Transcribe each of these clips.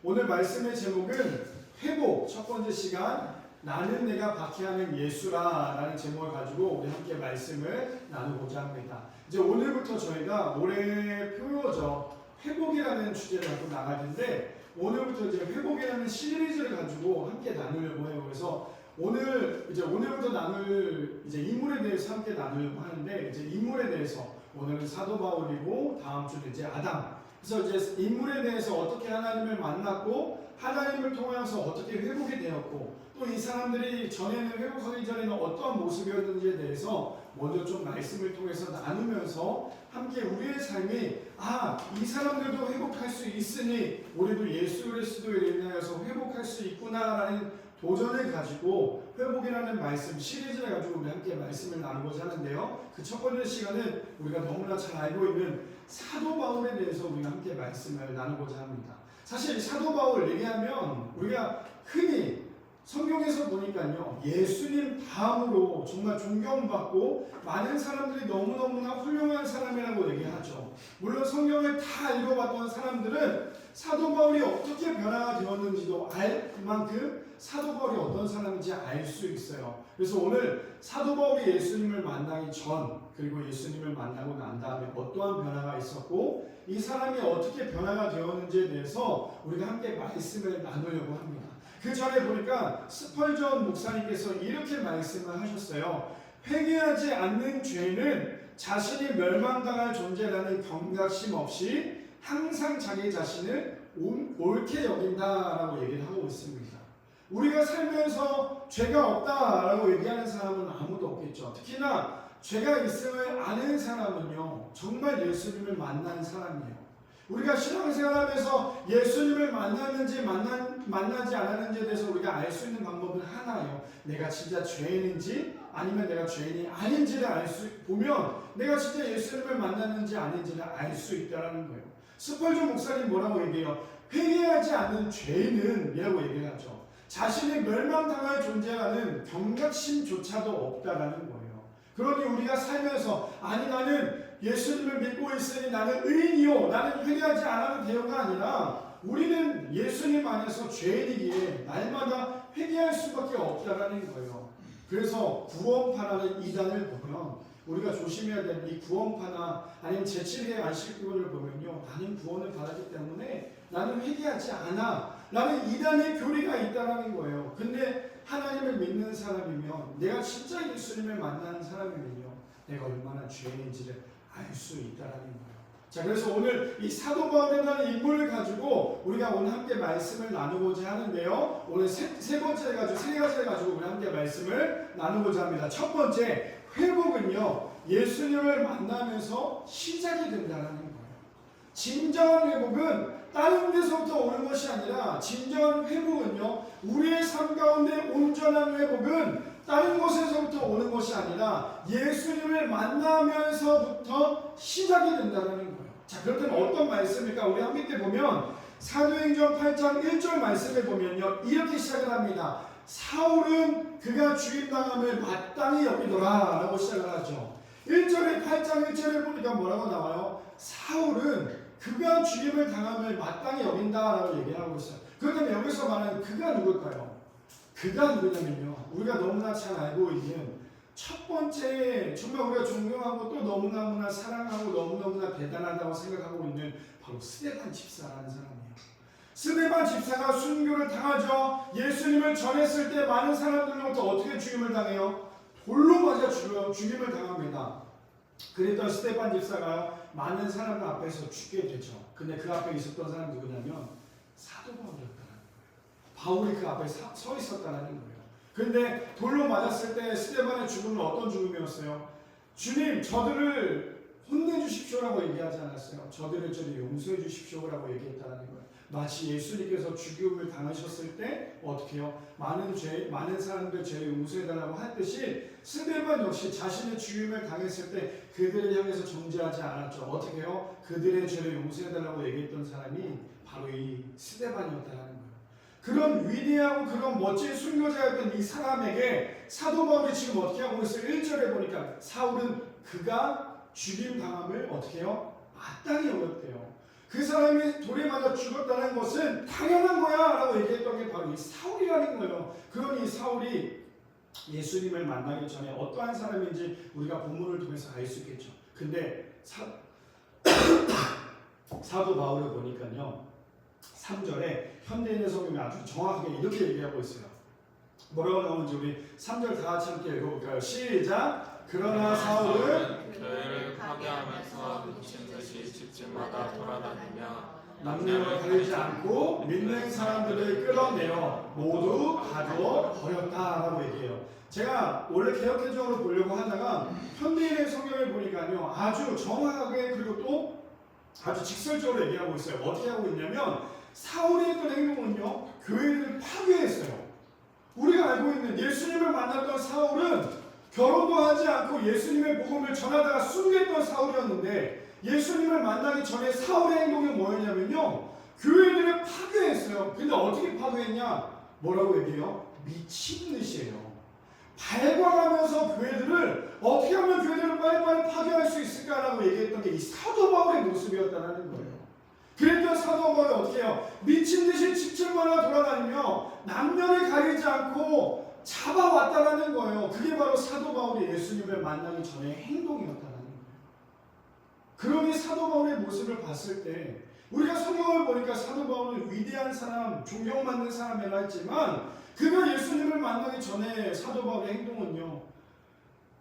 오늘 말씀의 제목은 회복, 첫 번째 시간 나는 내가 박해하는 예수라 라는 제목을 가지고 우리 함께 말씀을 나누고자 합니다. 이제 오늘부터 저희가 올해 표어죠. 회복이라는 주제를 갖고 나갈 텐데 오늘부터 이제 회복이라는 시리즈를 가지고 함께 나누려고 해요. 그래서 오늘부터 나눌 인물에 대해서 함께 나누려고 하는데 이제 인물에 대해서 오늘은 사도 바울이고 다음 주는 이제 아담. 그래서 이제 인물에 대해서 어떻게 하나님을 만났고 하나님을 통해서 어떻게 회복이 되었고 또 이 사람들이 전에는 회복하기 전에는 어떠한 모습이었는지에 대해서 먼저 좀 말씀을 통해서 나누면서 함께 우리의 삶이 이 사람들도 회복할 수 있으니 우리도 예수 그리스도에 인하여서 회복할 수 있구나라는 도전을 가지고 회복이라는 말씀 시리즈를 가지고 우리 함께 말씀을 나누고자 하는데요. 그 첫 번째 시간은 우리가 너무나 잘 알고 있는 사도 바울에 대해서 우리가 함께 말씀을 나누고자 합니다. 사실 사도 바울 얘기하면 우리가 흔히 성경에서 보니까요, 예수님 다음으로 정말 존경받고 많은 사람들이 너무너무나 훌륭한 사람이라고 얘기하죠. 물론 성경을 다 읽어봤던 사람들은 사도 바울이 어떻게 변화가 되었는지도 알 만큼 사도 바울이 어떤 사람인지 알 수 있어요. 그래서 오늘 사도 바울이 예수님을 만나기 전 그리고 예수님을 만나고 난 다음에 어떠한 변화가 있었고 이 사람이 어떻게 변화가 되었는지에 대해서 우리가 함께 말씀을 나누려고 합니다. 그 전에 보니까 스펄전 목사님께서 이렇게 말씀을 하셨어요. 회개하지 않는 죄는 자신이 멸망당할 존재라는 경각심 없이 항상 자기 자신을 옳게 여긴다라고 얘기를 하고 있습니다. 우리가 살면서 죄가 없다라고 얘기하는 사람은 아무도 없겠죠. 특히나 죄가 있음을 아는 사람은요, 정말 예수님을 만난 사람이에요. 우리가 신앙생활하면서 예수님을 만났는지 만나지 않았는지에 대해서 우리가 알 수 있는 방법은 하나예요. 내가 진짜 죄인인지 아니면 내가 죄인이 아닌지를 보면 내가 진짜 예수님을 만났는지 아닌지를 알 수 있다는 거예요. 스펄전 목사님 뭐라고 얘기해요? 회개하지 않는 죄인은 이라고 얘기를 하죠. 자신이 멸망당할 존재라는 경각심조차도 없다라는 거예요. 그러니 우리가 살면서 나는 예수님을 믿고 있으니 나는 의인이요 나는 회개하지 않아도 되요가 아니라 우리는 예수님 안에서 죄인이기에 날마다 회개할 수밖에 없다라는 거예요. 그래서 구원파라는 이단을 보면 우리가 조심해야 되는 이 구원파나 아니면 제7회 안식구를 보면요, 나는 구원을 받았기 때문에 나는 회개하지 않아 라는 이단의 교리가 있다라는 거예요. 근데 하나님을 믿는 사람이면 내가 진짜 예수님을 만나는 사람이면요, 내가 얼마나 죄인인지를 알 수 있다라는 거예요. 자, 그래서 오늘 이 사도 바울이라는 인물을 가지고 우리가 오늘 함께 말씀을 나누고자 하는데요. 오늘 세 가지를 가지고 우리 함께 말씀을 나누고자 합니다. 첫 번째, 회복은요, 예수님을 만나면서 시작이 된다는 거예요. 진정한 회복은 다른 데서부터 오는 것이 아니라 진정한 회복은요, 우리의 삶 가운데 온전한 회복은 다른 곳에서부터 오는 것이 아니라 예수님을 만나면서부터 시작이 된다는 거예요. 자, 그렇다면 어떤 말씀일까? 우리 함께 보면 사도행전 8장 1절 말씀을 보면요, 이렇게 시작을 합니다. 사울은 그가 죽임당함을 마땅히 여기더라 라고 시작을 하죠. 1절에 8장 1절에 보니까 뭐라고 나와요? 사울은 그가 죽임을 당함을 마땅히 여긴다라고 얘기를 하고 있어요. 그렇다면 여기서 말하는 그가 누굴까요? 그가 누구냐면요, 우리가 너무나 잘 알고 있는 첫 번째 정말 우리가 존경하고 또 너무너무나 사랑하고 너무너무나 대단하다고 생각하고 있는 바로 스데반 집사라는 사람이에요. 스데반 집사가 순교를 당하죠. 예수님을 전했을 때 많은 사람들로부터 어떻게 죽임을 당해요? 돌로 맞아 죽임을 당합니다. 그랬던 스데반 집사가 많은 사람들 앞에서 죽게 되죠. 근데 그 앞에 있었던 사람 누구냐면 사도 바울이었다는 거예요. 바울이 그 앞에 서 있었다는 거예요. 근데 돌로 맞았을 때 스데반의 죽음은 어떤 죽음이었어요? 주님, 저들을 혼내주십시오라고 얘기하지 않았어요. 저들을 용서해 주십시오라고 얘기했다는 거예요. 마치 예수님께서 죽임을 당하셨을 때 어떻게 해요? 많은 사람들 죄를 용서해달라고 했듯이 스데반 역시 자신의 죽임을 당했을 때 그들을 향해서 정죄하지 않았죠. 어떻게 해요? 그들의 죄를 용서해달라고 얘기했던 사람이 바로 이 스데반이었다는 거예요. 그런 위대하고 그런 멋진 순교자였던 이 사람에게 사도 바울이 지금 어떻게 하고 있어요? 1절에 보니까 사울은 그가 죽임 당함을 어떻게 해요? 마땅히 여겼대요. 그 사람이 돌에 맞아 죽었다는 것은 당연한 거야 라고 얘기했던 게 바로 이 사울이라는 거예요. 그러니 사울이 예수님을 만나기 전에 어떠한 사람인지 우리가 본문을 통해서 알 수 있겠죠. 근데 사도 바울을 보니까요, 3절에 현대인의 성경이 아주 정확하게 이렇게 얘기하고 있어요. 뭐라고 나오는지 우리 3절 다 같이 함께 읽어볼까요? 시작! 그러나 사울은 교회를 파괴하면서 미친 듯이 집집마다 돌아다니며 남녀를 가리지 않고 믿는 사람들을 끌어내어 모두 가두어 버렸다라고 얘기해요. 제가 원래 개혁개정으로 보려고 하다가 현대인의 성경을 보니까요, 아주 정확하게 그리고 또 아주 직설적으로 얘기하고 있어요. 어떻게 하고 있냐면 사울이 했던 행동은요, 교회를 파괴했어요. 우리가 알고 있는 예수님을 만났던 사울은 결혼도 하지 않고 예수님의 복음을 전하다가 순교했던 사울이었는데, 예수님을 만나기 전에 사울의 행동이 뭐였냐면요, 교회들을 파괴했어요. 근데 어떻게 파괴했냐? 뭐라고 얘기해요? 미친 듯이에요. 발광하면서 교회들을 어떻게 하면 교회들을 빨리빨리 파괴할 수 있을까라고 얘기했던 게 이 사도 바울의 모습이었다는 거예요. 그랬던 사도 바울이 어떻게 해요? 미친 듯이 집집마다 돌아다니며 남녀를 가리지 않고 잡아왔다라는 거예요. 그게 바로 사도 바울이 예수님을 만나기 전에 행동이었다는 거예요. 그러니 사도 바울의 모습을 봤을 때 우리가 성경을 보니까 사도 바울은 위대한 사람, 존경받는 사람이라 했지만 그가 예수님을 만나기 전에 사도 바울의 행동은요,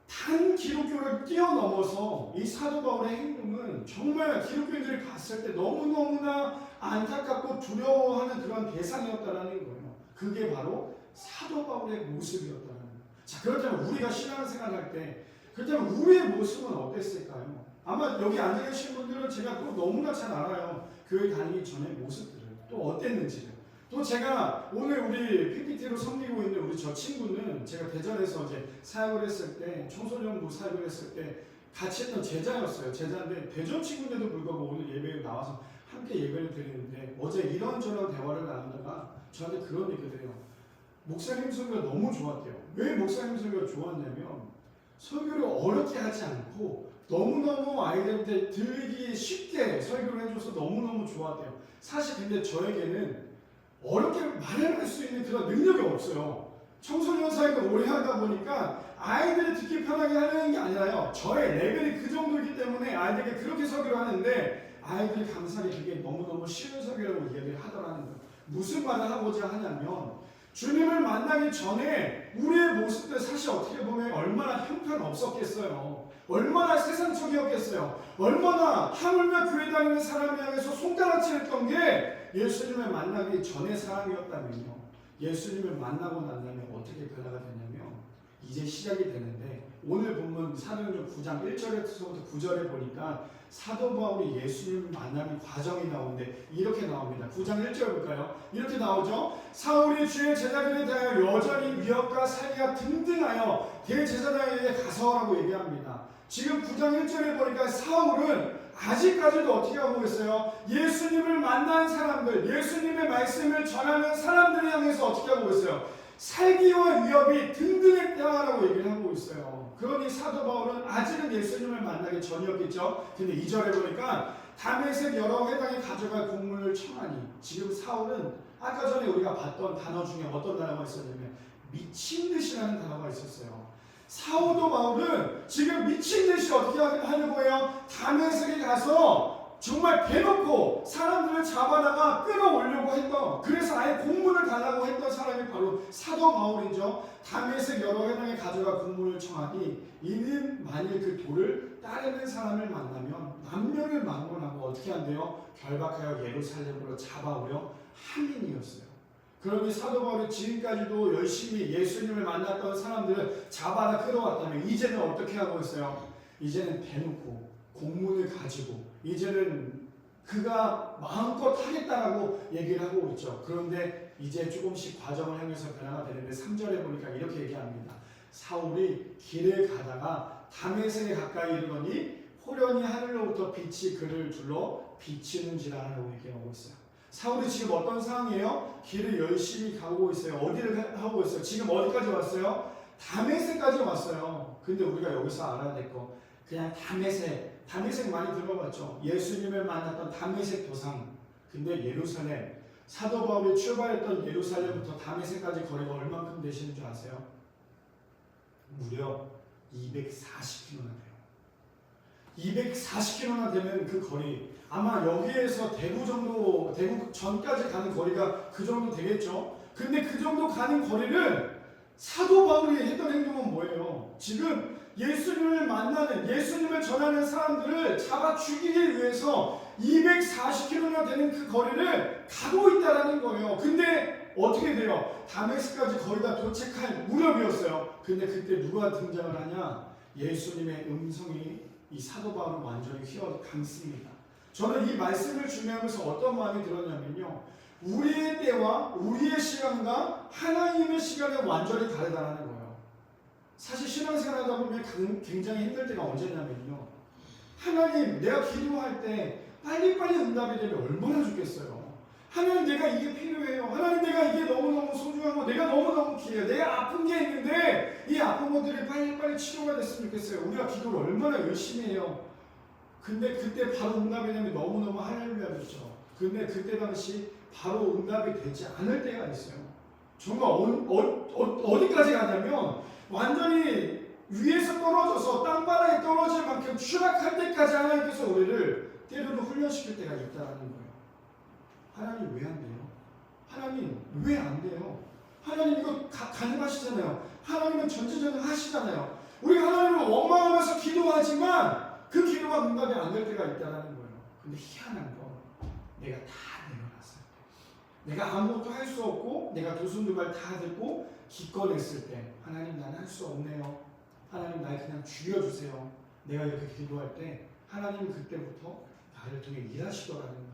단 기독교를 뛰어넘어서 이 사도 바울의 행동은 정말 기독교인들이 봤을 때 너무너무나 안타깝고 두려워하는 그런 대상이었다라는 거예요. 그게 바로 사도 바울의 모습이었다는 거예요. 자, 그렇다면 우리가 신앙생활 할 때, 그렇다면 우리의 모습은 어땠을까요? 아마 여기 앉아 계신 분들은 제가 또 너무나 잘 알아요. 교회 다니기 전에 모습들을 또 어땠는지를. 또 제가 오늘 우리 PPT로 섬기고 있는 우리 저 친구는 제가 대전에서 이제 사역을 했을 때, 청소년부 사역을 했을 때 같이 했던 제자였어요. 제자인데 대전 친구인데도 불구하고 오늘 예배에 나와서 함께 예배를 드리는데 어제 이런저런 대화를 나누다가 저한테 그런 얘기를 해요. 목사님 설교가 너무 좋았대요. 왜 목사님 설교가 좋았냐면 설교를 어렵게 하지 않고 너무너무 아이들한테 들리기 쉽게 설교를 해줘서 너무너무 좋았대요. 사실 근데 저에게는 어렵게 말할 수 있는 그런 능력이 없어요. 청소년 사역을 오래 하다 보니까 아이들이 듣기 편하게 하려는 게 아니라요, 저의 레벨이 그 정도이기 때문에 아이들에게 그렇게 설교를 하는데 아이들이 감사하게 그게 너무너무 쉬운 설교라고 이야기를 하더라는 거예요. 무슨 말을 하고자 하냐면 주님을 만나기 전에 우리의 모습들 사실 어떻게 보면 얼마나 형편없었겠어요. 얼마나 세상적이었겠어요. 얼마나 하물며 교회 다니는 사람을 향해서 손가락질했던 게 예수님을 만나기 전의 사람이었다면요, 예수님을 만나고 난 다음에 어떻게 변화가 되냐면 이제 시작이 되는데, 오늘 본문 사도행전 9장 1절에서부터 9절에 보니까 사도 바울이 예수님을 만나는 과정이 나오는데 이렇게 나옵니다. 9장 1절 볼까요? 이렇게 나오죠. 사울이 주의 제자들에 대하여 여전히 위협과 살기가 등등하여 대제사장에게 가서라고 얘기합니다. 지금 9장 1절에 보니까 사울은 아직까지도 어떻게 하고 있어요? 예수님을 만난 사람들, 예수님의 말씀을 전하는 사람들을 향해서 어떻게 하고 있어요? 살기와 위협이 등등했다라고 얘기를 하고 있어요. 그러니 사도 바울은 아직은 예수님을 만나기 전이었겠죠. 근데 2절에 보니까 다메섹 여러 회당에 가져갈 공문을 청하니, 지금 사울은 아까 전에 우리가 봤던 단어 중에 어떤 단어가 있었냐면 미친 듯이라는 단어가 있었어요. 사도 바울은 지금 미친 듯이 어떻게 하려고 해요? 다메섹에 가서 정말 대놓고 사람들을 잡아다가 끌어오려고 했던, 그래서 아예 공문을 달라고 했던 사람이 바로 사도 바울이죠. 다메섹 여러 회당에 가져가 공문을 청하니 이는 만일 그 돌을 따르는 사람을 만나면 남녀를 막론하고 어떻게 한대요? 결박하여 예루살렘으로 잡아오려 함인이었어요. 그러니 사도 바울이 지금까지도 열심히 예수님을 만났던 사람들을 잡아다 끌어왔다면 이제는 어떻게 하고 있어요? 이제는 대놓고 공문을 가지고 이제는 그가 마음껏 하겠다라고 얘기를 하고 있죠. 그런데 이제 조금씩 과정을 향해서 변화가 되는데 3절에 보니까 이렇게 얘기합니다. 사울이 길을 가다가 다메섹에 가까이 이르더니 호련히 하늘로부터 빛이 그를 둘러 비치는지라고 얘기하고 있어요. 사울이 지금 어떤 상황이에요? 길을 열심히 가고 있어요. 어디를 하고 있어요? 지금 어디까지 왔어요? 다메섹까지 왔어요. 근데 우리가 여기서 알아야 될 거, 그냥 다메섹 다메섹 많이 들어봤죠? 예수님을 만났던 다메섹 도상. 근데 예루살렘, 사도 바울이 출발했던 예루살렘부터 다메섹까지 거리가 얼만큼 되시는 줄 아세요? 무려 240km나 돼요. 240km나 되는 그 거리, 아마 여기에서 대구 전까지 가는 거리가 그 정도 되겠죠? 근데 그 정도 가는 거리를 사도 바울이 했던 행동은 뭐예요? 지금 예수님을 만나는, 예수님을 전하는 사람들을 잡아 죽이기 위해서 240km나 되는 그 거리를 가고 있다라는 거예요. 근데 어떻게 돼요? 다메섹까지 거의 다 도착할 무렵이었어요. 근데 그때 누가 등장을 하냐? 예수님의 음성이 이 사도 바울을 완전히 휘어 감습니다. 저는 이 말씀을 준비하면서 어떤 마음이 들었냐면요, 우리의 때와 우리의 시간과 하나님의 시간은 완전히 다르다는 거예요. 사실 신앙생활 하다 보면 굉장히 힘들 때가 언제냐면요, 하나님, 내가 기도할 때 빨리빨리 응답이 되면 얼마나 좋겠어요. 하나님, 내가 이게 필요해요. 하나님, 내가 이게 너무너무 소중하고 내가 너무너무 귀해요. 내가 아픈 게 있는데 이 아픈 것들이 빨리빨리 치료가 됐으면 좋겠어요. 우리가 기도를 얼마나 열심히 해요. 근데 그때 바로 응답이 되면 너무너무 할렐루야겠죠. 근데 그때 당시 바로 응답이 되지 않을 때가 있어요. 정말 어디까지 가냐면 완전히 위에서 떨어져서 땅바닥에 떨어질 만큼 추락할 때까지 하나님께서 우리를 때로는 훈련시킬 때가 있다는 거예요. 하나님 왜 안 돼요? 하나님 왜 안 돼요? 하나님 이거 가능하시잖아요. 하나님은 전지전능하시잖아요. 우리가 하나님을 원망하면서 기도하지만 그 기도가 응답이 안 될 때가 있다는 거예요. 근데 희한한 건 내가 다 내려놨어요. 내가 아무것도 할 수 없고 내가 두 손 두 발 다 듣고 기꺼냈을 때 하나님, 나는 할 수 없네요. 하나님, 날 그냥 죽여주세요. 내가 이렇게 기도할 때 하나님은 그때부터 나를 통해 일하시더라는 거예요.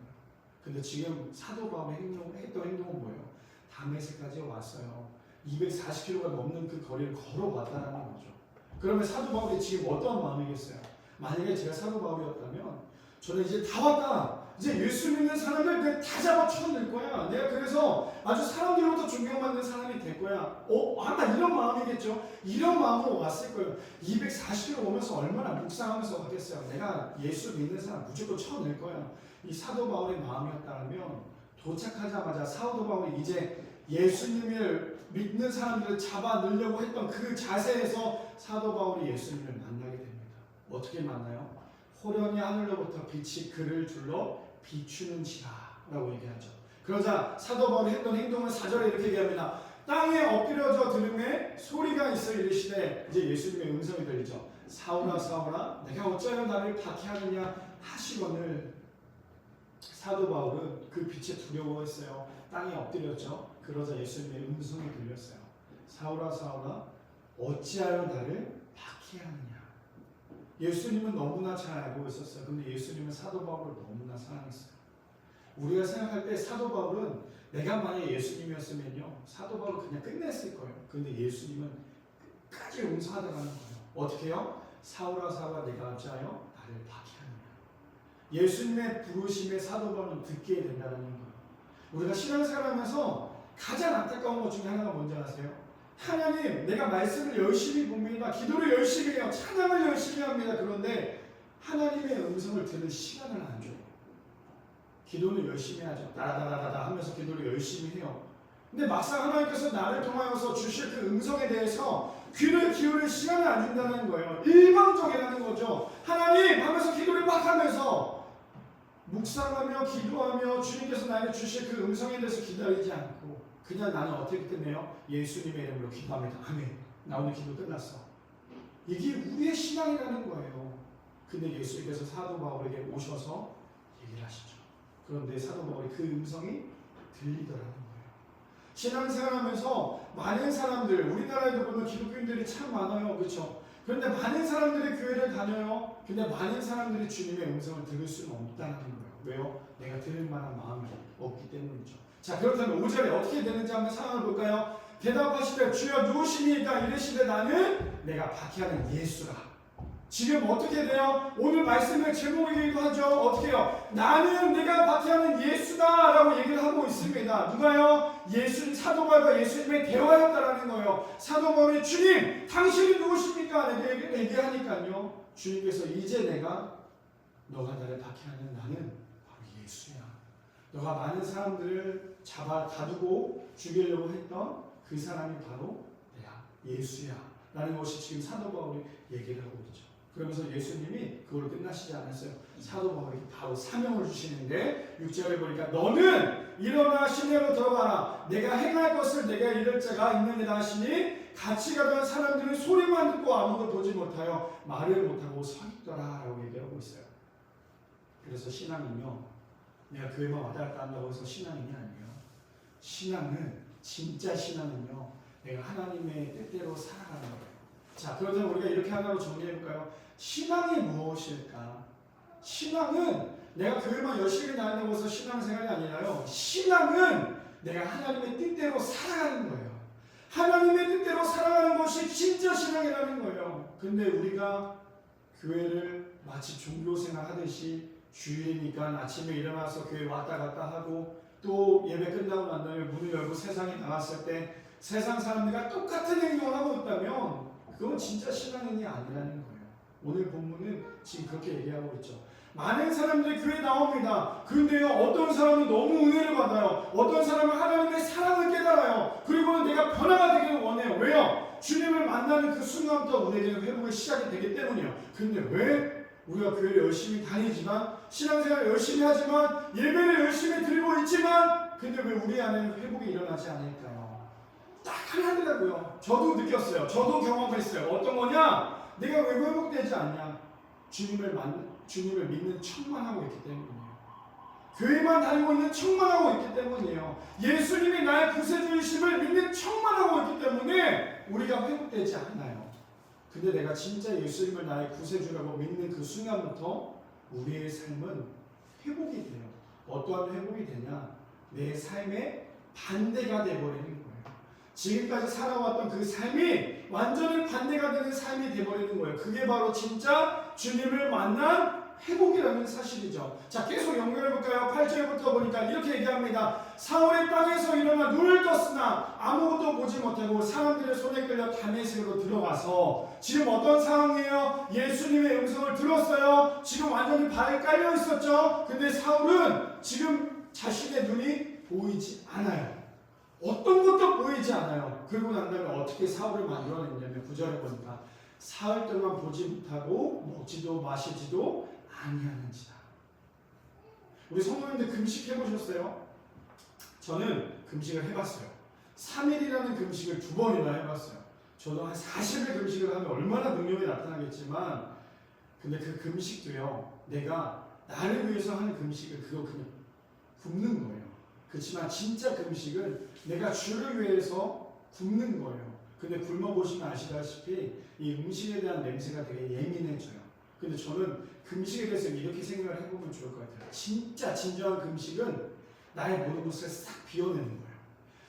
근데 지금 사도 바울이 했던 행동은 뭐예요? 다메섹까지 왔어요. 240km가 넘는 그 거리를 걸어왔다는 거죠. 그러면 사도 바울이 지금 어떤 마음이겠어요? 만약에 제가 사도 바울이었다면 저는 이제 다 왔다. 이제 예수 믿는 사람을 내가 다 잡아 쳐낼 거야. 내가 그래서 아주 사람들로부터 존경받는 사람이 될 거야. 아마 이런 마음이겠죠. 이런 마음으로 왔을 거예요. 240km 오면서 얼마나 묵상하면서 왔겠어요. 내가 예수 믿는 사람 무조건 쳐낼 거야. 이 사도 바울의 마음이었다면 도착하자마자 사도 바울이 이제 예수님을 믿는 사람들을 잡아 넣으려고 했던 그 자세에서 사도 바울이 예수님을 만나게 됩니다. 어떻게 만나요? 호련히 하늘로부터 빛이 그를 둘러 비추는지라 라고 얘기하죠. 그러자 사도 바울이 했던 행동은 4절에 이렇게 얘기합니다. 땅에 엎드려져 들음에 소리가 있어 이르시되, 이제 예수님의 음성이 들리죠. 사울아 사울아 내가 어찌하여 나를 박해하느냐 하시거늘. 사도 바울은 그 빛에 두려워했어요. 땅에 엎드렸죠. 그러자 예수님의 음성이 들렸어요. 사울아 사울아 어찌하여 나를 박해하느냐. 예수님은 너무나 잘 알고 있었어요. 근데 예수님은 사도 바울을 너무나 사랑했어요. 우리가 생각할 때 사도 바울은, 내가 만약에 예수님이었으면요, 사도 바울을 그냥 끝냈을 거예요. 근데 예수님은 끝까지 용서하다가는 거예요. 어떻게 해요? 사울아 사울아 내가 어찌하여 나를 박해하느냐. 예수님의 부르심에 사도 바울은 듣게 된다는 거예요. 우리가 신앙생활하면서 가장 안타까운 것 중에 하나가 뭔지 아세요? 하나님, 내가 말씀을 열심히 봅니다. 기도를 열심히 해요. 찬양을 열심히 합니다. 그런데 하나님의 음성을 들을 시간을 안 줘요. 기도는 열심히 하죠. 다다다다다 하면서 기도를 열심히 해요. 근데 막상 하나님께서 나를 통하여서 주실 그 음성에 대해서 귀를 기울일 시간을 안 준다는 거예요. 일방적이라는 거죠. 하나님 하면서 기도를 막 하면서 묵상하며 기도하며 주님께서 나에게 주실 그 음성에 대해서 기다리지 않고 그냥 나는 어떻게 끝내요? 예수님의 이름으로 기도합니다. 아멘. 나 오늘 기도 끝났어. 이게 우리의 신앙이라는 거예요. 근데 예수님께서 사도 바울에게 오셔서 얘기를 하시죠. 그런데 사도 바울이 그 음성이 들리더라는 거예요. 신앙생활하면서 많은 사람들, 우리나라에도 보면 기독교인들이 참 많아요. 그렇죠? 그런데 많은 사람들이 교회를 다녀요. 근데 많은 사람들이 주님의 음성을 들을 수는 없다는 거예요. 왜요? 내가 들을 만한 마음이 없기 때문이죠. 자, 그렇다면 5절에 어떻게 되는지 한번 상황을 볼까요? 대답하시되 주여 누구십니까? 이르시되 나는 내가 박해하는 예수라. 지금 어떻게 돼요? 오늘 말씀의 제목이기도 하죠. 어떻게 해요? 나는 내가 박해하는 예수다 라고 얘기를 하고 있습니다. 누가요? 사도 바울과 예수님의 대화였다라는 거예요. 사도 바울이 주님 당신이 누구십니까? 얘기하니까요, 주님께서 이제 내가 너가 나를 박해하는 나는 바로 예수야. 너가 많은 사람들을 잡아 가두고 죽이려고 했던 그 사람이 바로 내가 예수야 라는 것이 지금 사도 바울이 얘기를 하고 있죠. 그러면서 예수님이 그걸로 끝나시지 않았어요. 사도 바울이 바로 사명을 주시는데 6절에 보니까 너는 일어나 시내로 들어가라. 내가 행할 것을 내가 이를 자가 있느니라 하시니 같이 가던 사람들은 소리만 듣고 아무도 보지 못하여 말을 못하고 서 있더라 라고 얘기하고 있어요. 그래서 신앙은요, 내가 교회만 왔다 갔다 한다고 해서 신앙이 아니에요. 신앙은, 진짜 신앙은요, 내가 하나님의 뜻대로 살아가는 거예요. 자, 그렇다면 우리가 이렇게 하나로 정리해볼까요? 신앙이 무엇일까? 신앙은 내가 교회만 열심히 다닌다고 해서 신앙생활이 아니라요. 신앙은 내가 하나님의 뜻대로 살아가는 거예요. 하나님의 뜻대로 살아가는 것이 진짜 신앙이라는 거예요. 근데 우리가 교회를 마치 종교생활 하듯이 주일이니까 아침에 일어나서 교회 왔다 갔다 하고 또 예배 끝나고 난 다음에 문을 열고 세상에 나갔을 때 세상 사람들과 똑같은 행동을 하고 있다면 그건 진짜 신앙인이 아니라는 거예요. 오늘 본문은 지금 그렇게 얘기하고 있죠. 많은 사람들이 교회에 나옵니다. 그런데요, 어떤 사람은 너무 은혜를 받아요. 어떤 사람은 하나님의 사랑을 깨달아요. 그리고 내가 변화가 되기를 원해요. 왜요? 주님을 만나는 그 순간부터 은혜되는 회복이 시작이 되기 때문이에요. 근데 왜 우리가 교회를 열심히 다니지만 신앙생활을 열심히 하지만 예배를 열심히 드리고 있지만 근데 왜 우리 안에는 회복이 일어나지 않을까요? 딱 하나더라고요. 저도 느꼈어요. 저도 경험했어요. 어떤 거냐? 내가 왜 회복되지 않냐? 주님을 믿는 척만 하고 있기 때문이에요. 교회만 다니고 있는 척만 하고 있기 때문이에요. 예수님이 나의 구세주이심을 믿는 척만 하고 있기 때문에 우리가 회복되지 않아요. 근데 내가 진짜 예수님을 나의 구세주라고 믿는 그 순간부터 우리의 삶은 회복이 돼요. 어떠한 회복이 되냐? 내 삶의 반대가 되어버리는 거예요. 지금까지 살아왔던 그 삶이 완전히 반대가 되는 삶이 되어버리는 거예요. 그게 바로 진짜 주님을 만난 회복이라는 사실이죠. 자, 계속 연결해볼까요? 8절부터 보니까 이렇게 얘기합니다. 사울의 땅에서 일어나 눈을 떴으나 아무것도 보지 못하고 사람들의 손에 끌려 다메섹으로 들어가서 지금 어떤 상황이에요? 예수님의 음성을 들었어요. 지금 완전히 발에 깔려 있었죠. 근데 사울은 지금 자신의 눈이 보이지 않아요. 어떤 것도 보이지 않아요. 그러고 난 다음에 어떻게 사울을 만들어냈냐면 9절에 보니까 사흘 동안 보지 못하고 먹지도 마시지도 아니하는지라. 우리 성도님들 금식 해보셨어요? 저는 금식을 해봤어요. 3일이라는 금식을 2번이나 해봤어요. 저도 한 40일 금식을 하면 얼마나 능력이 나타나겠지만 근데 그 금식도요, 내가 나를 위해서 하는 금식을 그거 그냥 굶는 거예요. 그렇지만 진짜 금식은 내가 주를 위해서 굶는 거예요. 근데 굶어보시면 아시다시피 이 음식에 대한 냄새가 되게 예민해져요. 근데 저는 금식에 대해서 이렇게 생각을 해보면 좋을 것 같아요. 진짜 진정한 금식은 나의 모든 것을 싹 비워내는 거예요.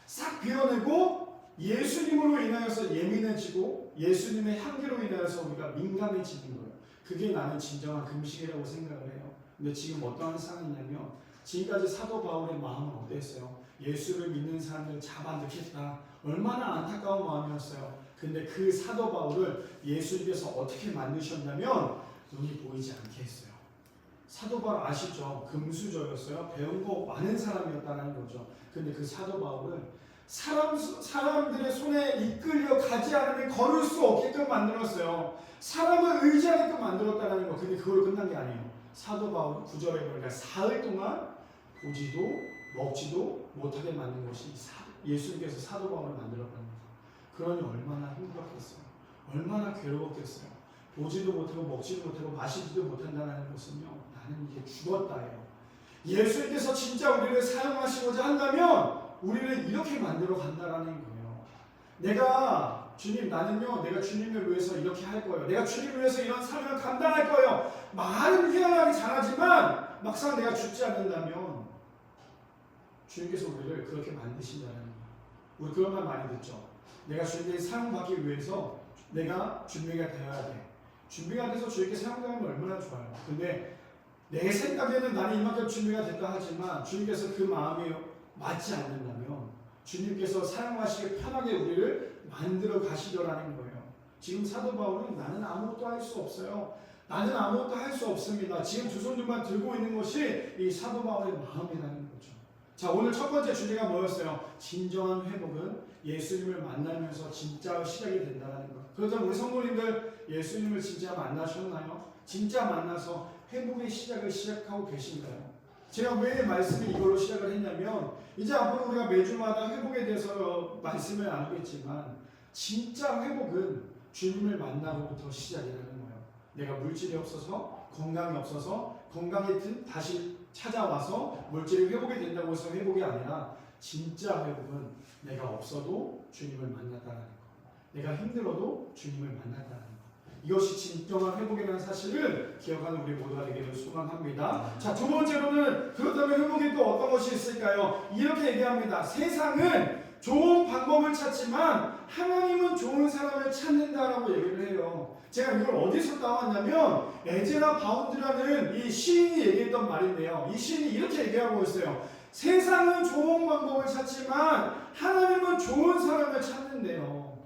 싹 비워내고 예수님으로 인하여서 예민해지고 예수님의 향기로 인하여서 우리가 민감해지는 거예요. 그게 나는 진정한 금식이라고 생각을 해요. 근데 지금 어떠한 상황이냐면 지금까지 사도 바울의 마음은 어땠어요? 예수를 믿는 사람들을 잡아넣겠다. 얼마나 안타까운 마음이었어요. 근데 그 사도 바울을 예수님께서 어떻게 만드셨냐면 눈이 보이지 않게 했어요. 사도 바울 아시죠? 금수저였어요. 배운 거 많은 사람이었다는 거죠. 근데 그 사도 바울은 사람들의 손에 이끌려 가지 않으면 걸을 수 없게끔 만들었어요. 사람을 의지하게끔 만들었다는 거. 근데 그걸로 끝난 게 아니에요. 사도 바울 9절에 보니까 사흘 동안 보지도 먹지도 못하게 만든 것이 예수님께서 사도 바울을 만들었다는 거예요. 그러니 얼마나 힘들었겠어요. 얼마나 괴로웠겠어요. 보지도 못하고 먹지도 못하고 마시지도 못한다는 것은요, 나는 이제 죽었다예요. 예수님께서 진짜 우리를 사용하시고자 한다면 우리를 이렇게 만들어 간다라는 거예요. 내가 나는요, 내가 주님을 위해서 이렇게 할 거예요. 내가 주님을 위해서 이런 사명을 감당할 거예요. 말은 휘황하게 잘하지만 막상 내가 죽지 않는다면 주님께서 우리를 그렇게 만드신다는 거예요. 우리 그런 말 많이 듣죠. 내가 주님께 사용받기 위해서 내가 준비가 되어야 돼. 준비가 돼서 주님께 사용되면 얼마나 좋아요. 근데 내 생각에는 나는 이만큼 준비가 됐다 하지만 주님께서 그 마음이 맞지 않는다면 주님께서 사용하시기 편하게 우리를 만들어 가시더라는 거예요. 지금 사도 바울은 나는 아무것도 할 수 없어요. 나는 아무것도 할 수 없습니다. 지금 두 손들만 들고 있는 것이 이 사도 바울의 마음이라는 거죠. 자, 오늘 첫 번째 주제가 뭐였어요? 진정한 회복은 예수님을 만나면서 진짜 시작이 된다는 것. 그렇다면 우리 성도님들 예수님을 진짜 만나셨나요? 진짜 만나서 회복의 시작을 시작하고 계신가요? 제가 왜 말씀을 이걸로 시작을 했냐면 이제 앞으로 우리가 매주마다 회복에 대해서 말씀을 나누겠지만 진짜 회복은 주님을 만나고부터 시작이라는 거예요. 내가 물질이 없어서 건강이 없어서 건강이 다시 찾아와서 물질이 회복이 된다고 해서 회복이 아니라 진짜 회복은 내가 없어도 주님을 만났다는 것, 내가 힘들어도 주님을 만났다는 것, 이것이 진정한 회복이라는 사실을 기억하는 우리 모두가 되기를 소망합니다. 자, 두 번째로는 그렇다면 회복이 또 어떤 것이 있을까요? 이렇게 얘기합니다. 세상은 좋은 방법을 찾지만 하나님은 좋은 사람을 찾는다라고 얘기를 해요. 제가 이걸 어디서 따왔냐면 에제라 바운드라는 이 시인이 얘기했던 말인데요. 이 시인이 이렇게 얘기하고 있어요. 세상은 좋은 방법을 찾지만 하나님은 좋은 사람을 찾는데요.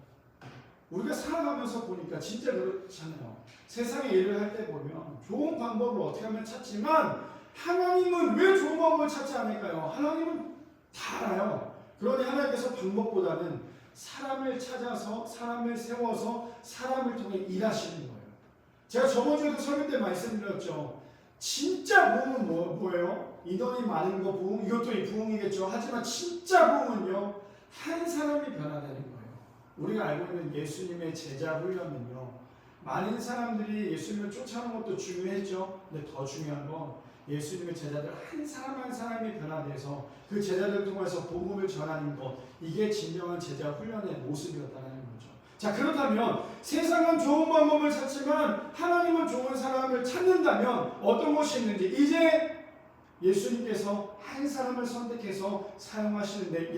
우리가 살아가면서 보니까 진짜 그렇잖아요. 세상에 일을 할 때 보면 좋은 방법을 어떻게 하면 찾지만 하나님은 왜 좋은 방법을 찾지 않을까요? 하나님은 다 알아요. 그러니 하나님께서 방법보다는 사람을 찾아서 사람을 세워서 사람을 통해 일하시는 거예요. 제가 저번 주에도 설교 때 말씀드렸죠. 진짜 부흥은 뭐예요? 인원이 많은 거 부흥, 이것도 부흥이겠죠. 하지만 진짜 부흥은요, 한 사람이 변화되는 거예요. 우리가 알고 있는 예수님의 제자 훈련은요, 많은 사람들이 예수님을 쫓아오는 것도 중요했죠. 근데 더 중요한 건 예수님의 제자들 한 사람 한 사람이 변화돼서 그 제자들을 통해서 복음을 전하는 것, 이게 진정한 제자 훈련의 모습이었다는 거죠. 자, 그렇다면 세상은 좋은 방법을 찾지만 하나님은 좋은 사람을 찾는다면 어떤 것이 있는지, 이제 예수님께서 한 사람을 선택해서 사용하시는데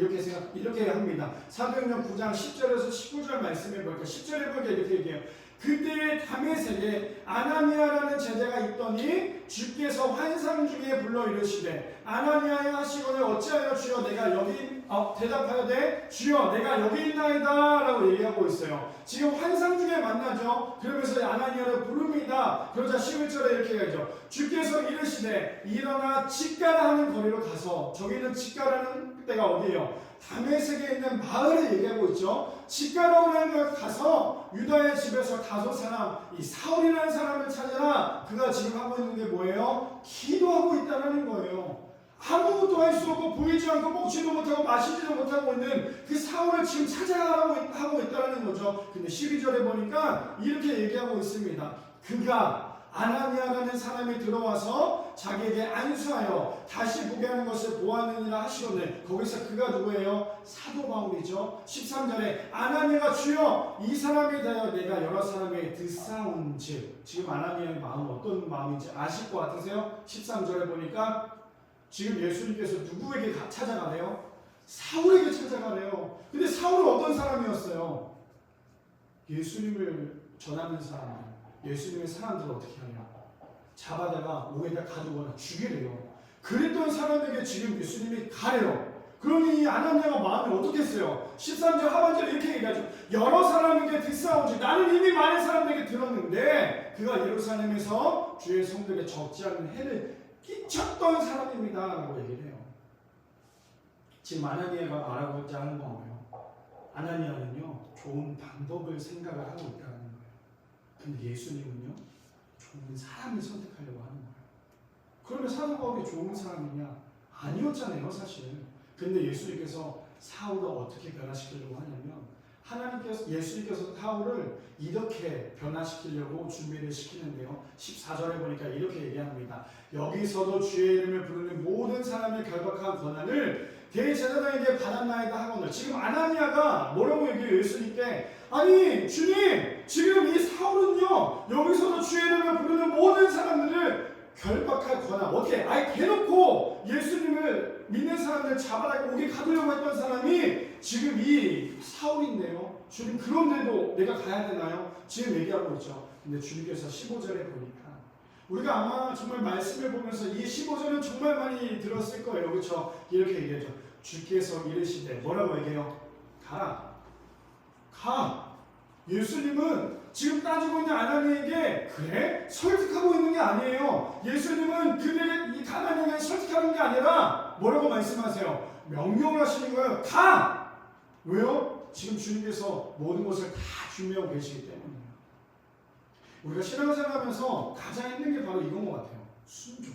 이렇게 합니다. 사도행전 9장 10절에서 19절 말씀해 볼게요. 10절에 보니까 이렇게 얘기해요. 그때의 다메섹에 아나니아라는 제자가 있더니 주께서 환상 중에 불러 이르시되 아나니아야 하시거늘 어찌하여 주여 내가 여기 대답하여되 주여 내가 여기 있나이다 라고 얘기하고 있어요. 지금 환상 중에 만나죠. 그러면서 아나니아를 부릅니다. 그러자 11절에 이렇게 얘기하죠. 주께서 이르시되 일어나 직가라 하는 거리로 가서, 저기는 직가라는 데가 어디예요? 다메섹에 있는 마을을 얘기하고 있죠. 직가라는 데 가서 유다의 집에서 다섯 사람, 이 사울이라는 사람을 찾아라. 그가 지금 하고 있는 게 뭐예요? 기도하고 있다는 거예요. 아무것도 할 수 없고 보이지 않고 먹지도 못하고 마시지도 못하고 있는 그 사울을 지금 찾아가라고 하고 있다는 거죠. 근데 12절에 보니까 이렇게 얘기하고 있습니다. 그가 아나니아라는 사람이 들어와서 자기에게 안수하여 다시 보게 하는 것을 보았느니라 하시거늘, 거기서 그가 누구예요? 사도 바울이죠. 13절에 아나니아가 주여 이 사람에 대하여 내가 여러 사람에게 듣사온즉, 지금 아나니아의 마음은 어떤 마음인지 아실 것 같으세요? 13절에 보니까 지금 예수님께서 누구에게 찾아가래요? 사울에게 찾아가래요. 근데 사울은 어떤 사람이었어요? 예수님을 전하는 사람이에요. 예수님의 사람들을 어떻게 하냐? 잡아다가 옥에다 가두거나 죽이래요. 그랬던 사람에게 지금 예수님이 가래요. 그러니 이 아나니아가 마음이 어떻게 했어요? 13절 하반절에 이렇게 얘기하죠. 여러 사람에게 듣사온즉, 나는 이미 많은 사람에게 들었는데 그가 예루살렘에서 주의 성들에 적지 않은 해를 끼쳤던 사람입니다 라고 얘기를 해요. 지금 아나니아가 말하고자 하는 건 뭐예요? 아나니아는요, 좋은 방법을 생각을 하고 있다는 거예요. 근데 예수님은요, 좋은 사람을 선택하려고 하는 거예요. 그러면 사도 바울이 좋은 사람이냐? 아니었잖아요, 사실. 근데 예수님께서 사울을 어떻게 변화시키려고 하냐면, 예수님께서 사울을 이렇게 변화시키려고 준비를 시키는데요. 14절에 보니까 이렇게 얘기합니다. 여기서도 주의 이름을 부르는 모든 사람의 결박한 권한을 대제사장에게 받았나이다 하거늘, 지금 아나니아가 뭐라고 얘기해요? 예수님께, 아니 주님, 지금 이 사울은요 여기서도 주의 이름을 부르는 모든 사람들을 결박할 권한, 어떻게 아예 대놓고 예수님을 믿는 사람들 잡아다가 오게 가두려고 했던 사람이 지금 이 사울인데요. 주님, 그런데도 내가 가야 되나요? 지금 얘기하고 있죠. 근데 주님께서 15절에 보니까, 우리가 아마 정말 말씀을 보면서 이 15절은 정말 많이 들었을 거예요. 그렇죠? 이렇게 얘기하죠. 주께서 이르시되, 뭐라고 얘기해요? 가라. 가. 예수님은 지금 따지고 있는 아나니에게 그래? 설득하고 있는 게 아니에요. 예수님은 그들의 이 가나니에게 설득하는 게 아니라 뭐라고 말씀하세요? 명령을 하시는 거예요. 가! 왜요? 지금 주님께서 모든 것을 다 준비하고 계시기 때문이에요. 우리가 신앙생활하면서 가장 힘든 게 바로 이건 것 같아요. 순종.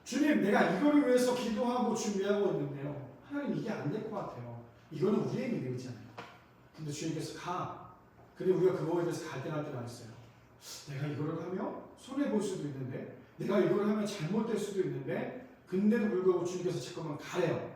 주님, 내가 이거를 위해서 기도하고 준비하고 있는데요. 하나님 이게 안 될 것 같아요. 이거는 우리의 믿음이잖아요. 근데 주님께서 가. 근데 우리가 그거에 대해서 갈등할 때가 있어요. 내가 이거를 하면 손해볼 수도 있는데, 내가 이거를 하면 잘못될 수도 있는데, 근데도 불구하고 주님께서 잠깐만 가래요.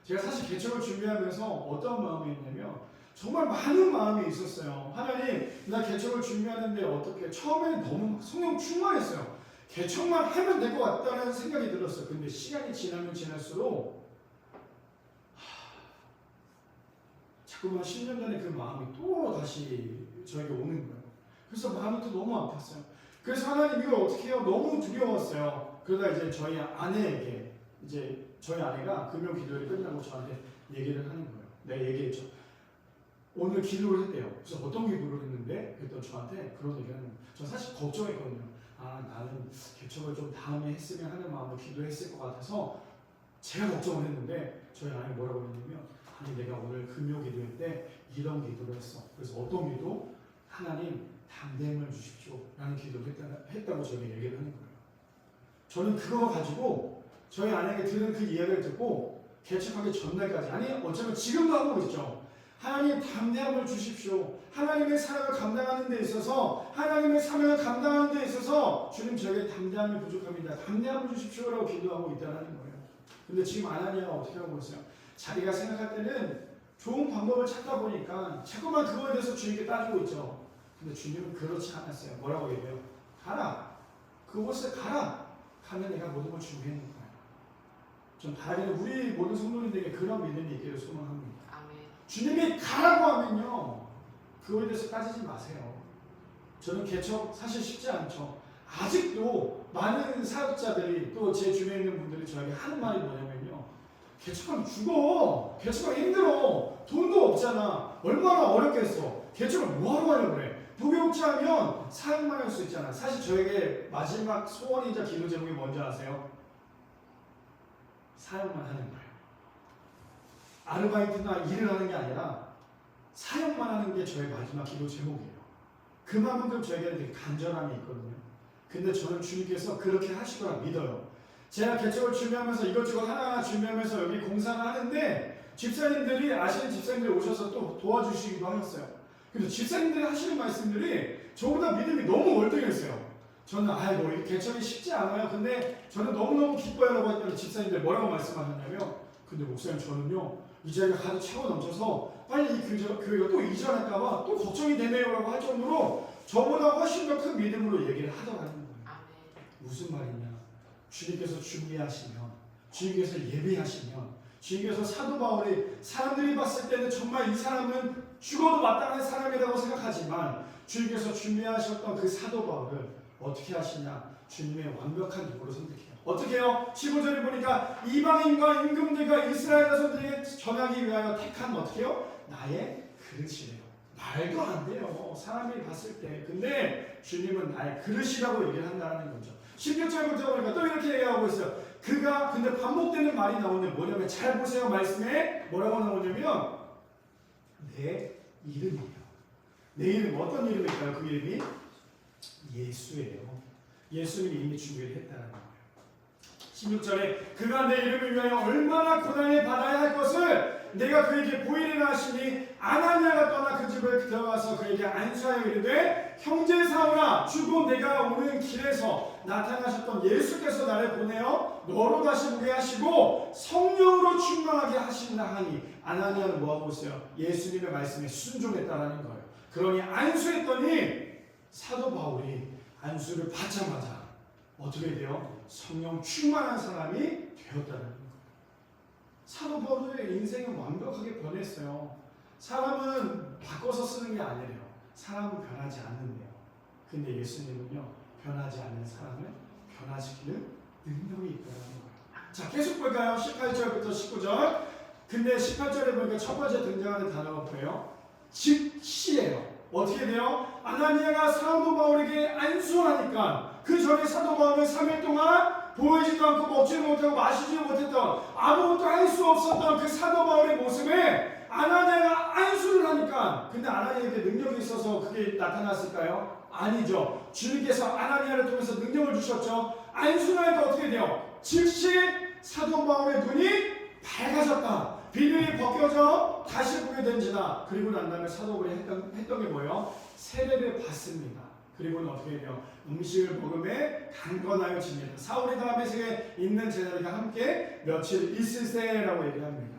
제가 사실 개척을 준비하면서 어떤 마음이 있냐면 정말 많은 마음이 있었어요. 하나님, 나 개척을 준비하는데 어떻게 처음에 너무 성령 충만했어요. 개척만 하면 될 것 같다는 생각이 들었어요. 근데 시간이 지나면 지날수록 자꾸만 10년 전에 그 마음이 또 다시 저에게 오는 거예요. 그래서 마음이 또 너무 아팠어요. 그래서 하나님 이걸 어떻게 해요? 너무 두려웠어요. 그러다 이제 저희 아내에게 이제 저희 아내가 금요 기도를 끝나고 저한테 얘기를 하는 거예요. 내가 얘기했죠. 오늘 기도를 했대요. 그래서 어떤 기도를 했는데? 그랬더니 저한테 그런 얘기를 하는 거예요. 저 사실 걱정했거든요. 아, 나는 개척을 좀 다음에 했으면 하는 마음으로 기도했을 것 같아서 제가 걱정을 했는데 저희 아내가 뭐라고 했냐면 아니 내가 오늘 금요 기도회 때 이런 기도를 했어. 그래서 어떤 기도? 하나님 담대함을 주십시오 라는 기도를 했다고 저에게 얘기를 하는 거예요. 저는 그거 가지고 저희 아내에게 들은 그 이야기를 듣고 개척하기 전날까지 아니 어쩌면 지금도 하고 있죠. 하나님 담대함을 주십시오. 하나님의 사랑을 감당하는 데 있어서 하나님의 사명을 감당하는 데 있어서 주님 저에게 담대함이 부족합니다. 담대함을 주십시오라고 기도하고 있다는 거예요. 근데 지금 아나니아가 어떻게 하고 있어요? 자기가 생각할 때는 좋은 방법을 찾다 보니까 자꾸만 그거에 대해서 주님께 따지고 있죠. 근데 주님은 그렇지 않았어요. 뭐라고 얘기해요? 가라. 그곳에 가라. 가면 내가 모든 걸 준비해 놓을 거야. 전 바라기는 우리 모든 성도님들에게 그런 믿음이 있기를 소망합니다. 주님이 가라고 하면요. 그거에 대해서 따지지 마세요. 저는 개척 사실 쉽지 않죠. 아직도 많은 사역자들이 또 제 주변에 있는 분들이 저에게 하는 말이 뭐냐면요. 개척하면 죽어. 개척하기 힘들어. 돈도 없잖아. 얼마나 어렵겠어. 개척을 뭐하러 하려고 그래. 부교육자하면 사역만 할 수 있잖아. 사실 저에게 마지막 소원이자 기도 제목이 뭔지 아세요? 사역만 하는 거예요. 아르바이트나 일을 하는 게 아니라 사역만 하는 게 저의 마지막 기도 제목이에요. 그만큼 저에게는 되게 간절함이 있거든요. 근데 저는 주님께서 그렇게 하실 거라 믿어요. 제가 개척을 준비하면서 이것저것 하나하나 준비하면서 여기 공사를 하는데 집사님들이 아시는 집사님들이 오셔서 또 도와주시기도 하셨어요. 근데 집사님들이 하시는 말씀들이 저보다 믿음이 너무 월등했어요. 저는 아이고 이 개척이 쉽지 않아요. 근데 저는 너무너무 기뻐요라고 했더니 집사님들 뭐라고 말씀하셨냐면 근데 목사님 저는요 이 자리가 가득 채워 넘쳐서 빨리 이 교회가 또 이전할까봐 또 걱정이 되네요라고 할 정도로 저보다 훨씬 더 큰 믿음으로 얘기를 하더라는 거예요. 무슨 말이냐? 주님께서 준비하시면, 주님께서 예비하시면, 주님께서 사도 바울이 사람들이 봤을 때는 정말 이 사람은 죽어도 마땅한 사람이라고 생각하지만 주님께서 준비하셨던 그 사도 바울을 어떻게 하시냐? 주님의 완벽한 도구로 선택해요. 어떻게 해요? 15절에 보니까 이방인과 임금들과 이스라엘 자손들에게 전하기 위하여 택한 어떻게 해요? 나의 그릇이래요. 말도 안 돼요. 사람이 봤을 때. 근데 주님은 나의 그릇이라고 얘기를 한다는 거죠. 16절부터 보니까 또 이렇게 얘기하고 있어요. 그가 근데 반복되는 말이 나오는데 뭐냐면 잘 보세요. 말씀에 뭐라고 나오냐면 내 이름이에요. 내 이름 어떤 이름일까요? 그 이름이 예수예요. 예수님이 이미 준비를 했다는 거예요. 16절에 그가 내 이름을 위하여 얼마나 고난을 받아야 할 것을 내가 그에게 보이리라 하시니 아나니아가 떠나 그 집을 들어가서 그에게 안수하여 이르되 형제 사울아 주고 내가 오는 길에서 나타나셨던 예수께서 나를 보내어 너로 다시 보게 하시고 성령으로 충만하게 하신다 하니 아나니아는 뭐하고 있어요? 예수님의 말씀에 순종했다라는 거예요. 그러니 안수했더니 사도 바울이 안수를 받자마자 어떻게 돼요? 성령 충만한 사람이 되었다는 거예요. 사도 바울의 인생은 완벽하게 변했어요. 사람은 바꿔서 쓰는 게 아니래요. 사람은 변하지 않는데요. 근데 예수님은요, 변하지 않는 사람을 변화시키는 능력이 있다는 거예요. 자, 계속 볼까요? 18절부터 19절. 근데 18절에 보니까 첫 번째 등장하는 단어가 뭐예요? 즉시예요. 어떻게 돼요? 아나니아가 사도 바울에게 안수하니까 그 전에 사도 바울은 3일 동안 보이지도 않고 먹지도 못하고 마시지도 못했던 아무것도 할 수 없었던 그 사도 바울의 모습에 아나니아가 안수를 하니까 근데 아나니아에게 능력이 있어서 그게 나타났을까요? 아니죠. 주님께서 아나니아를 통해서 능력을 주셨죠. 안수를 하니까 어떻게 돼요? 즉시 사도 바울의 눈이 밝아졌다. 비늘이 벗겨져 다시 보게 된지다. 그리고 난 다음에 사도 바울이 했던 게 뭐예요? 세례를 받습니다. 그리고는 어떻게 해요? 음식을 먹음에 강건하여 집니다. 사울이 다메섹에 있는 제자들과 함께 며칠 있으세라고 얘기합니다.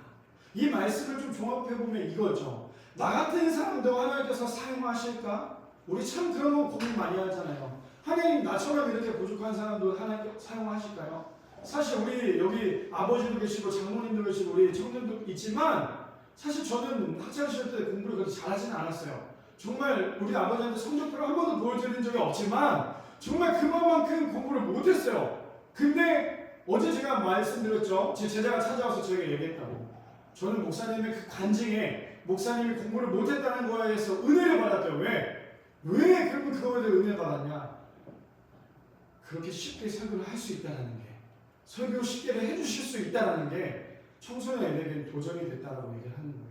이 말씀을 좀 종합해보면 이거죠. 나 같은 사람도 하나님께서 사용하실까? 우리 참 그런 거 고민 많이 하잖아요. 하나님 나처럼 이렇게 부족한 사람도 하나님께 사용하실까요? 사실 우리 여기 아버지도 계시고 장모님도 계시고 우리 청년도 있지만 사실 저는 학창시절 때 공부를 그렇게 잘하지는 않았어요. 정말 우리 아버지한테 성적표를 한 번도 보여드린 적이 없지만 정말 그만큼 공부를 못했어요. 근데 어제 제가 말씀드렸죠. 제 제자가 찾아와서 저에게 얘기했다고. 저는 목사님의 그 간증에 목사님이 공부를 못했다는 거에 대해서 은혜를 받았대요. 왜 그러면 그거에 대해 은혜를 받았냐? 그렇게 쉽게 설교를 할 수 있다는 게 설교 쉽게 해주실 수 있다는 게 청소년에게는 도전이 됐다라고 얘기를 하는 거예요.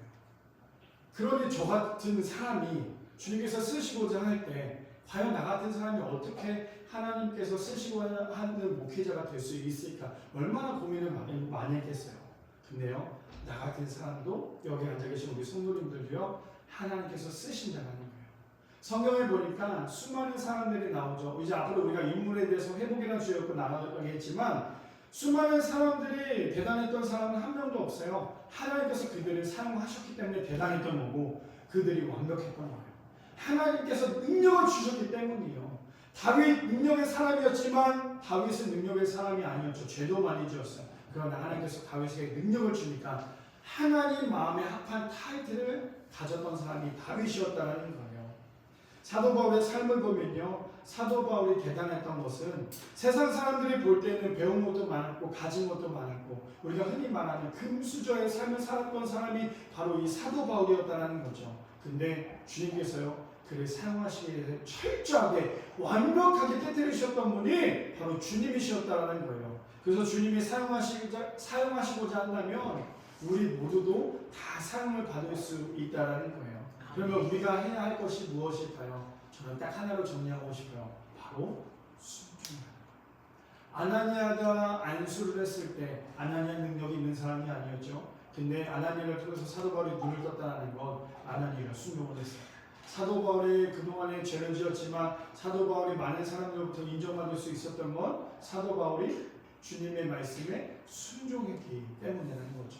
그러니 저 같은 사람이 주님께서 쓰시고자 할 때 과연 나 같은 사람이 어떻게 하나님께서 쓰시고 하는 목회자가 될 수 있을까? 얼마나 고민을 많이 했겠어요. 근데요, 나 같은 사람도 여기 앉아 계신 우리 성도님들도요, 하나님께서 쓰신다는 거예요. 성경을 보니까 수많은 사람들이 나오죠. 이제 앞으로 우리가 인물에 대해서 회복이라는 주였고 나가겠지만 수많은 사람들이 대단했던 사람은 한 명도 없어요. 하나님께서 그들을 사용하셨기 때문에 대단했던 거고 그들이 완벽했던 거예요. 하나님께서 능력을 주셨기 때문이에요. 다윗 능력의 사람이었지만 다윗은 능력의 사람이 아니었죠. 죄도 많이 지었어요. 그러나 하나님께서 다윗에게 능력을 주니까 하나님 마음에 합한 타이틀을 가졌던 사람이 다윗이었다는 거예요. 사도 바울의 삶을 보면요, 사도 바울이 대단했던 것은 세상 사람들이 볼 때는 배운 것도 많았고 가진 것도 많았고 우리가 흔히 말하는 금수저의 삶을 살았던 사람이 바로 이 사도 바울이었다는 거죠. 근데 주님께서요, 그를 사용하시기 위해서 철저하게 완벽하게 깨뜨리셨던 분이 바로 주님이셨다는 거예요. 그래서 주님이 사용하시고자 한다면 우리 모두도 다 사용을 받을 수 있다는 거예요. 그러면 우리가 해야 할 것이 무엇일까요? 저는 딱 하나로 정리하고 싶어요. 바로 순종하는 거예요. 아나니아가 안수를 했을 때 아나니아 능력이 있는 사람이 아니었죠. 근데 아나니아를 통해서 사도 바울이 눈을 떴다는 건 아나니아가 순종을 했어요. 사도 바울이 그동안에 죄를 지었지만 사도 바울이 많은 사람들로부터 인정받을 수 있었던 건 사도 바울이 주님의 말씀에 순종했기 때문이라는 거죠.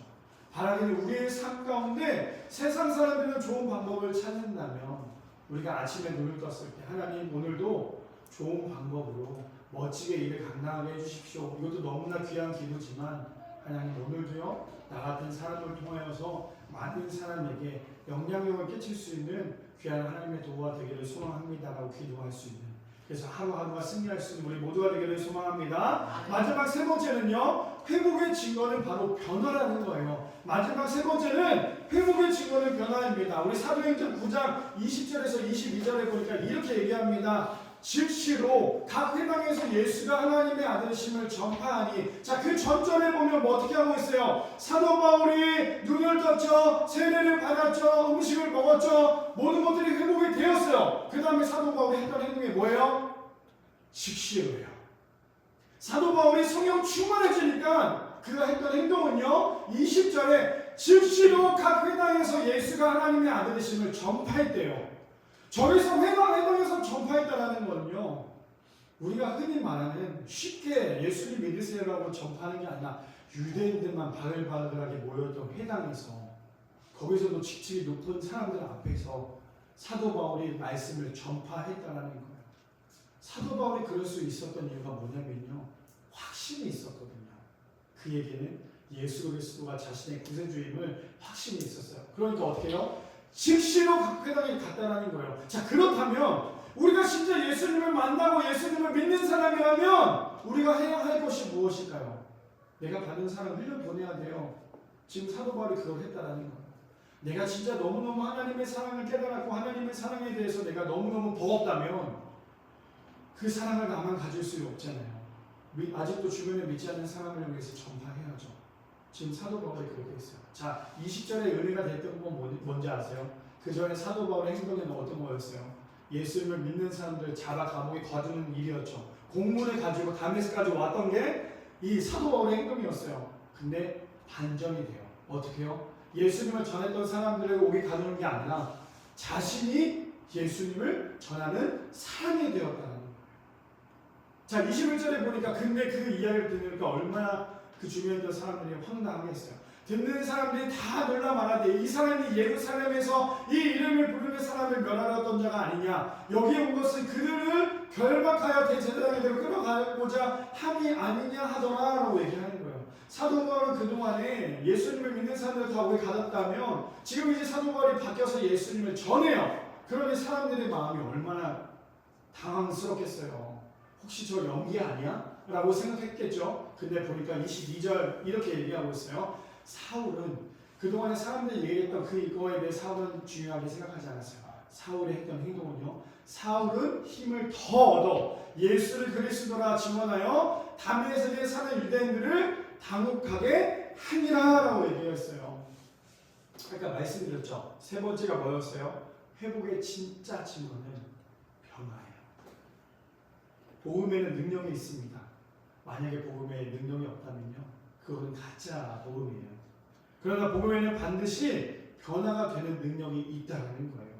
바라기는 우리의 삶 가운데 세상 사람들은 좋은 방법을 찾는다면 우리가 아침에 눈을 떴을 때 하나님 오늘도 좋은 방법으로 멋지게 일을 감당하게 해주십시오. 이것도 너무나 귀한 기도지만 하나님 오늘도요 나 같은 사람을 통하여서 많은 사람에게 영향력을 끼칠 수 있는 귀한 하나님의 도구가 되기를 소망합니다라고 기도할 수 있는, 그래서 하루하루가 승리할 수 있는 우리 모두가 되기를 소망합니다. 마지막 세 번째는요, 회복의 증거는 바로 변화라는 거예요. 마지막 세 번째는 회복의 증거는 변화입니다. 우리 사도행전 9장 20절에서 22절에 보니까 이렇게 얘기합니다. 즉시로 각 회당에서 예수가 하나님의 아들이심을 전파하니, 자, 그 전절에 보면 뭐 어떻게 하고 있어요? 사도 바울이 눈을 떴죠, 세례를 받았죠, 음식을 먹었죠, 모든 것들이 회복이 되었어요. 그 다음에 사도 바울이 했던 행동이 뭐예요? 즉시로요. 사도 바울이 성령 충만해지니까 그가 했던 행동은요, 20절에 즉시로 각 회당에서 예수가 하나님의 아들이심을 전파했대요. 저기서 회당에서 전파했다라는 건요, 우리가 흔히 말하는 쉽게 예수를 믿으세요라고 전파하는 게 아니라 유대인들만 바글바글하게 모였던 회당에서, 거기서도 직책이 높은 사람들 앞에서 사도 바울이 말씀을 전파했다라는 거예요. 사도 바울이 그럴 수 있었던 이유가 뭐냐면요, 확신이 있었거든요. 그에게는 예수 그리스도가 자신의 구세주임을 확신이 있었어요. 그러니까 어떻게 해요? 즉시로 각 회당에 갔다라는 거예요. 자, 그렇다면 우리가 진짜 예수님을 만나고 예수님을 믿는 사람이라면 우리가 해야 할 것이 무엇일까요? 내가 받은 사람 흘려 보내야 돼요. 지금 사도 바울이 그걸 했다라는 거예요. 내가 진짜 너무너무 하나님의 사랑을 깨달았고 하나님의 사랑에 대해서 내가 너무너무 버겁다면 그 사랑을 나만 가질 수 없잖아요. 아직도 주변에 믿지 않는 사람을 위해서 전파해야죠. 지금 사도 바울이 그렇게 했어요. 자, 20절에 은혜가 됐던 건 뭔지 아세요? 그 전에 사도 바울의 행동에는 어떤 거였어요? 예수님을 믿는 사람들 잡아 감옥에 거두는 일이었죠. 공문을 가지고 다메섹까지 왔던 게 이 사도 바울의 행동이었어요. 근데 반전이 돼요. 어떻게 해요? 예수님을 전했던 사람들을 오게 가두는 게 아니라 자신이 예수님을 전하는 사람이 되었다는 거예요. 자, 21절에 보니까 근데 그 이야기를 들으니까 얼마나 그 주변에 있던 사람들이 황당하겠어요. 듣는 사람들이 다 놀라 말하되 이 사람이 예루살렘에서 이 이름을 부르는 사람을 멸하려던 자가 아니냐. 여기 온 것은 그들을 결박하여 대제사장에게로 끌어가고자 함이 아니냐 하더라라고 얘기하는 거예요. 사도 바울은 그동안에 예수님을 믿는 사람들 다 오게 가졌다면 지금 이제 사도 바울이 바뀌어서 예수님을 전해요. 그러니 사람들의 마음이 얼마나 당황스럽겠어요. 혹시 저 연기 아니야? 라고 생각했겠죠. 근데 보니까 22절 이렇게 얘기하고 있어요. 사울은 그동안에 사람들이 얘기했던 그거에 대해 사울은 중요하게 생각하지 않았어요. 사울이 했던 행동은요. 사울은 힘을 더 얻어 예수를 그리스도라 증언하여 다메섹에 사는 유대인들을 당혹하게 하니라 라고 얘기했어요. 아까 말씀드렸죠. 세 번째가 뭐였어요? 회복의 진짜 증거는 변화예요. 복음에는 능력이 있습니다. 만약에 복음에 능력이 없다면요, 그거는 가짜 복음이에요. 그러나 복음에는 반드시 변화가 되는 능력이 있다는 거예요.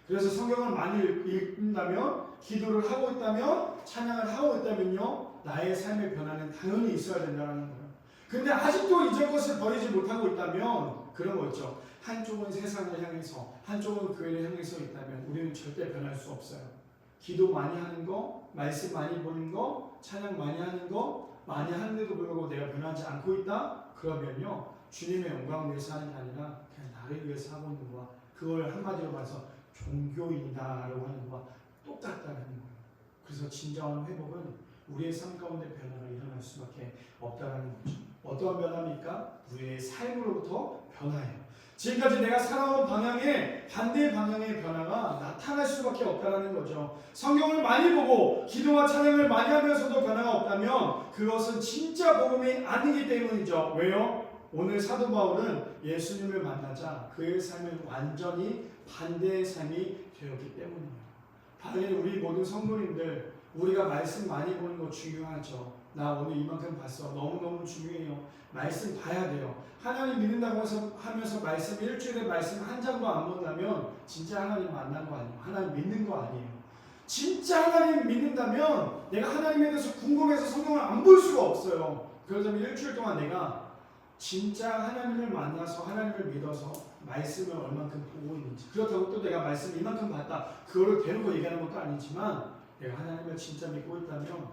그래서 성경을 많이 읽는다면, 기도를 하고 있다면, 찬양을 하고 있다면요, 나의 삶의 변화는 당연히 있어야 된다는 거예요. 근데 아직도 이전 것을 버리지 못하고 있다면 그런 거 있죠. 한쪽은 세상을 향해서, 한쪽은 교회를 향해서 있다면 우리는 절대 변할 수 없어요. 기도 많이 하는 거, 말씀 많이 보는 거, 찬양 많이 하는 거 많이 하는데도 불구하고 내가 변하지 않고 있다? 그러면요, 주님의 영광을 위해서 하는 게 아니라 그냥 나를 위해서 하고 있는 거와 그걸 한마디로 말해서 종교인이다라고 하는 거와 똑같다는 거예요. 그래서 진정한 회복은 우리의 삶 가운데 변화가 일어날 수밖에 없다는 거죠. 어떠한 변화입니까? 우리의 삶으로부터 변화예요. 지금까지 내가 살아온 방향에 반대 방향의 변화가 나타날 수밖에 없다는 거죠. 성경을 많이 보고 기도와 찬양을 많이 하면서도 변화가 없다면 그것은 진짜 복음이 아니기 때문이죠. 왜요? 오늘 사도 바울은 예수님을 만나자 그의 삶은 완전히 반대의 삶이 되었기 때문이에요. 당연히 우리 모든 성도님들 우리가 말씀 많이 보는 거 중요하죠. 나 오늘 이만큼 봤어. 너무너무 중요해요. 말씀 봐야 돼요. 하나님 믿는다고 하면서 말씀 일주일에 말씀 한 장도 안 본다면 진짜 하나님 만난 거 아니에요. 하나님 믿는 거 아니에요. 진짜 하나님 믿는다면 내가 하나님에 대해서 궁금해서 성경을 안 볼 수가 없어요. 그렇다면 일주일 동안 내가 진짜 하나님을 만나서 하나님을 믿어서 말씀을 얼만큼 보고 있는지, 그렇다고 또 내가 말씀 이만큼 봤다 그거를 대놓고 얘기하는 것도 아니지만 내가 하나님을 진짜 믿고 있다면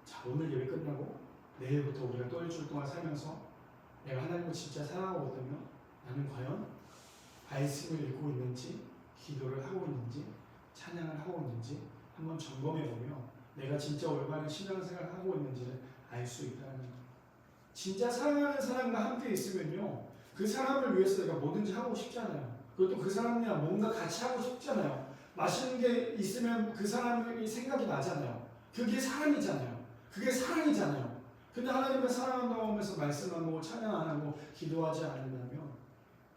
자, 오늘 예배 끝나고 내일부터 우리가 또 일주일 동안 살면서 내가 하나님을 진짜 사랑하고 있다면 나는 과연 말씀을 읽고 있는지, 기도를 하고 있는지, 찬양을 하고 있는지 한번 점검해 보며 내가 진짜 올바른 신앙생활을 하고 있는지를 알 수 있다는 거예요. 진짜 사랑하는 사람과 함께 있으면요, 그 사람을 위해서 내가 뭐든지 하고 싶잖아요. 그것도 그 사람이랑 뭔가 같이 하고 싶잖아요. 맛있는 게 있으면 그 사람이 생각이 나잖아요. 그게 사람이잖아요. 그게 사랑이잖아요. 근데 하나님을 사랑한다고 하면서 말씀 안 보고 찬양 안 하고 기도하지 않는다면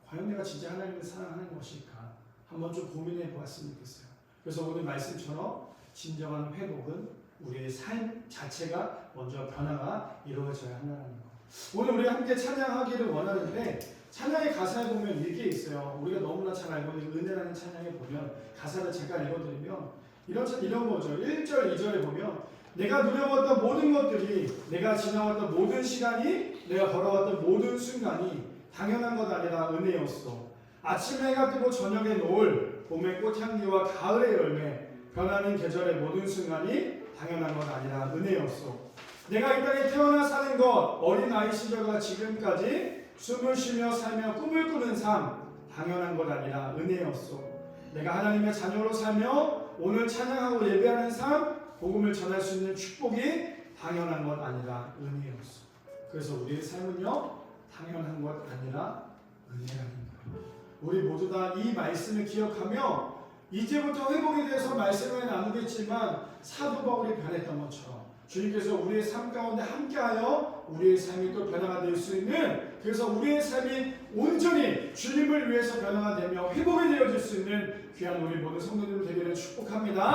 과연 내가 진짜 하나님을 사랑하는 것일까? 한번 좀 고민해 보았으면 좋겠어요. 그래서 오늘 말씀처럼 진정한 회복은 우리의 삶 자체가 먼저 변화가 이루어져야 한다는 거. 오늘 우리가 함께 찬양하기를 원하는데 찬양의 가사에 보면 이게 있어요. 우리가 너무나 잘 알고 있는 은혜라는 찬양에 보면 가사를 잠깐 읽어드리면 이런 거죠. 1절, 2절에 보면 내가 누려봤던 모든 것들이, 내가 지나왔던 모든 시간이, 내가 걸어왔던 모든 순간이 당연한 것 아니라 은혜였어. 아침에 해가 뜨고 저녁에 노을, 봄의 꽃향기와 가을의 열매, 변하는 계절의 모든 순간이 당연한 것 아니라 은혜였어. 내가 이 땅에 태어나 사는 것, 어린 아이 시절과 지금까지 숨을 쉬며 살며 꿈을 꾸는 삶, 당연한 것 아니라 은혜였어. 내가 하나님의 자녀로 살며 오늘 찬양하고 예배하는 삶, 복음을 전할 수 있는 축복이 당연한 것 아니라 은혜였어. 그래서 우리의 삶은요, 당연한 것 아니라 은혜라는 거예요. 우리 모두 다 이 말씀을 기억하며 이제부터 회복에 대해서 말씀을 나누겠지만 사도 바울이 변했던 것처럼 주님께서 우리의 삶 가운데 함께하여 우리의 삶이 또 변화가 될 수 있는, 그래서 우리의 삶이 온전히 주님을 위해서 변화가 되며 회복이 되어질 수 있는 귀한 우리 모든 성도님 되기를 축복합니다.